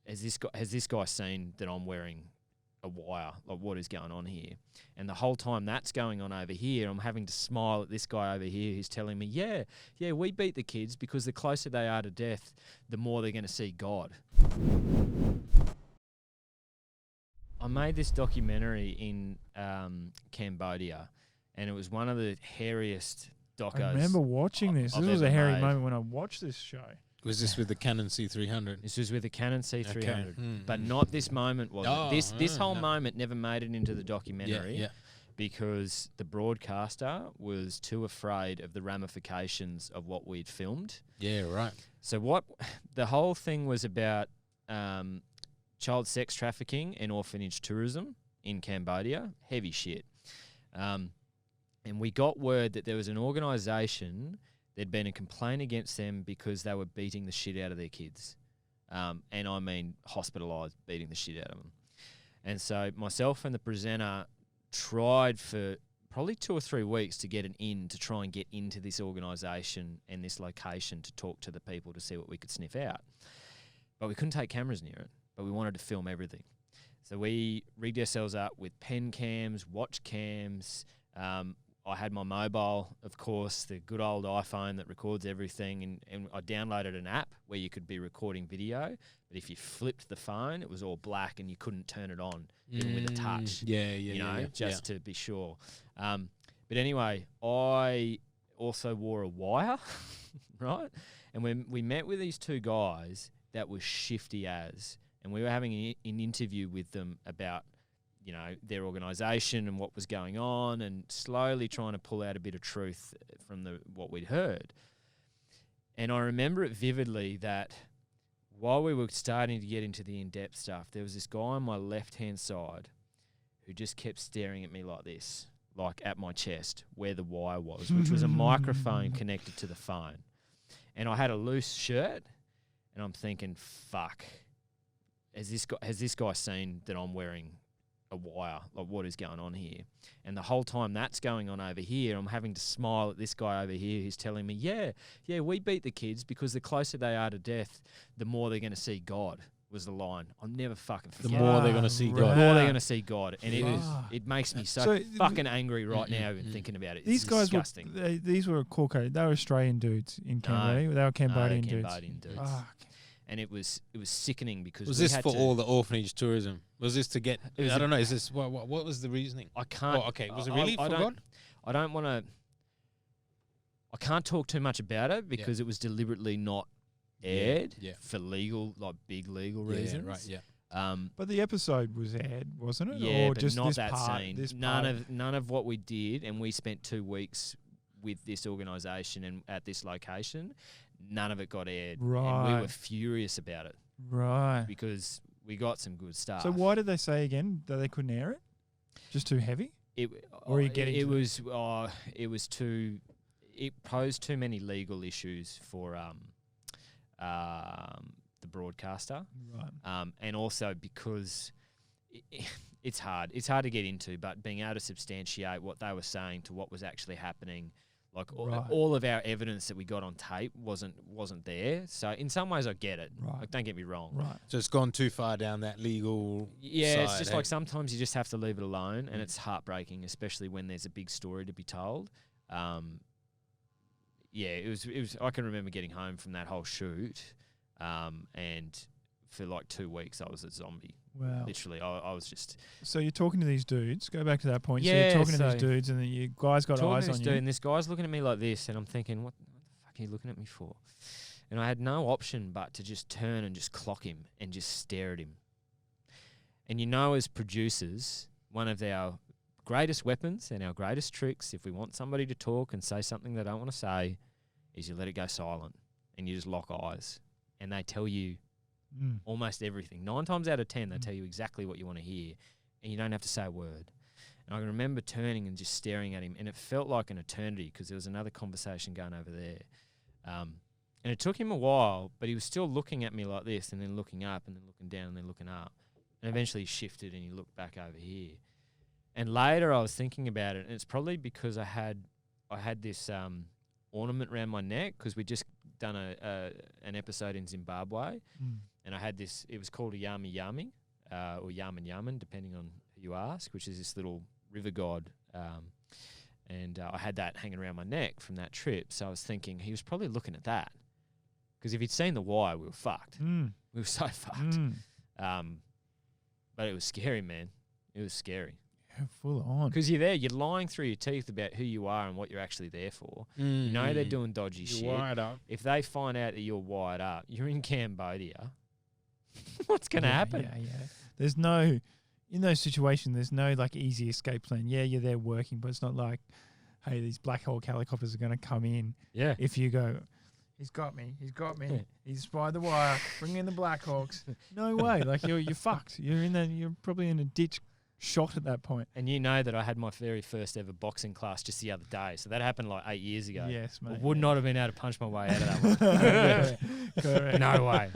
has this guy seen that I'm wearing a wire? Like, what is going on here? And the whole time that's going on over here, I'm having to smile at this guy over here who's telling me, yeah, we beat the kids because the closer they are to death, the more they're going to see God. I made this documentary in Cambodia, and it was one of the hairiest docos. I remember watching this. This was a hairy moment when I watched this show. Was this with the Canon C300? This was with the Canon C300, Okay. but not this moment. Was it? This whole moment never made it into the documentary because the broadcaster was too afraid of the ramifications of what we'd filmed. Yeah, right. So the whole thing was about child sex trafficking and orphanage tourism in Cambodia. Heavy shit. And we got word that there was an organisation. There'd been a complaint against them because they were beating the shit out of their kids. And I mean hospitalised, beating the shit out of them. And so myself and the presenter tried for probably 2 or 3 weeks to get to try and get into this organisation and this location to talk to the people to see what we could sniff out. But we couldn't take cameras near it, but we wanted to film everything. So we rigged ourselves up with pen cams, watch cams. I had my mobile, of course, the good old iPhone that records everything, and I downloaded an app where you could be recording video, but if you flipped the phone, it was all black and you couldn't turn it on, even with a touch. Just to be sure. But anyway, I also wore a wire, right? And when we met with these two guys that was shifty as, and we were having an interview with them about their organisation and what was going on, and slowly trying to pull out a bit of truth from what we'd heard. And I remember it vividly that while we were starting to get into the in-depth stuff, there was this guy on my left-hand side who just kept staring at me like this, like at my chest where the wire was, which was a microphone connected to the phone. And I had a loose shirt, and I'm thinking, fuck, has this guy seen that I'm wearing a wire? Like, what is going on here? And the whole time that's going on over here, I'm having to smile at this guy over here who's telling me, yeah, we beat the kids because the closer they are to death, the more they're going to see God, was the line. I'll never fucking forget. The more they're going to see God. The more they're going to see God. And it makes me so fucking angry right now even thinking about it. These guys disgusting. These were Caucasian. They were Australian dudes in Cambodia. They were Cambodian dudes. And it was sickening because was this for all the orphanage tourism? Was this to get? I don't know. Is this what was the reasoning? I can't. Oh, okay. Was it really for God? I don't want to. I can't talk too much about it because it was deliberately not aired for big legal reasons. Right. Yeah. But the episode was aired, wasn't it? Yeah, or but just not this that part, scene. This None of what we did, and we spent 2 weeks with this organisation and at this location. None of it got aired. Right. And we were furious about it. Right. Because we got some good stuff. So why did they say again that they couldn't air it? Just too heavy? Or are you getting it posed too many legal issues for the broadcaster. Right. And also because it's hard. It's hard to get into, but being able to substantiate what they were saying to what was actually happening. Like all of our evidence that we got on tape wasn't there. So in some ways I get it. Right. Like, don't get me wrong. Right. So it's gone too far down that legal side, it's just like sometimes you just have to leave it alone, and it's heartbreaking, especially when there's a big story to be told. It was I can remember getting home from that whole shoot, and for like 2 weeks I was a zombie. Wow. Literally, I was just... So you're talking to these dudes. Go back to that point. Yeah, so you're talking to these dudes, and then you guys got eyes on you. And this guy's looking at me like this, and I'm thinking, what the fuck are you looking at me for? And I had no option but to just turn and just clock him and just stare at him. And as producers, one of our greatest weapons and our greatest tricks, if we want somebody to talk and say something they don't want to say, is you let it go silent and you just lock eyes. And they tell you almost everything. 9 times out of 10, they tell you exactly what you want to hear, and you don't have to say a word. And I can remember turning and just staring at him, and it felt like an eternity because there was another conversation going over there. And it took him a while, but he was still looking at me like this, and then looking up, and then looking down, and then looking up. And eventually he shifted, and he looked back over here. And later I was thinking about it, and it's probably because I had this ornament around my neck because we just done an episode in Zimbabwe. and I had this. It was called a yami yami, or yaman yaman, depending on who you ask, which is this little river god. And I had that hanging around my neck from that trip. So I was thinking he was probably looking at that, because if he'd seen the wire, we were fucked. We were so fucked. But it was scary, man. It was scary. Yeah, full on. Because you're there, you're lying through your teeth about who you are and what you're actually there for. You know they're doing dodgy shit. Wired up. If they find out that you're wired up, you're in Cambodia. What's going to happen? Yeah. There's no, in those situations, there's no like easy escape plan. Yeah, you're there working, but it's not like, hey, these Black Hawk helicopters are going to come in. Yeah. If you go, he's got me. He's spied the wire. Bring in the Black Hawks. No way. Like you're fucked. You're probably in a ditch, shot at that point. And you know that I had my very first ever boxing class just the other day. So that happened like 8 years ago. Yes, mate. I would not have been able to punch my way out of that one. Correct. No way.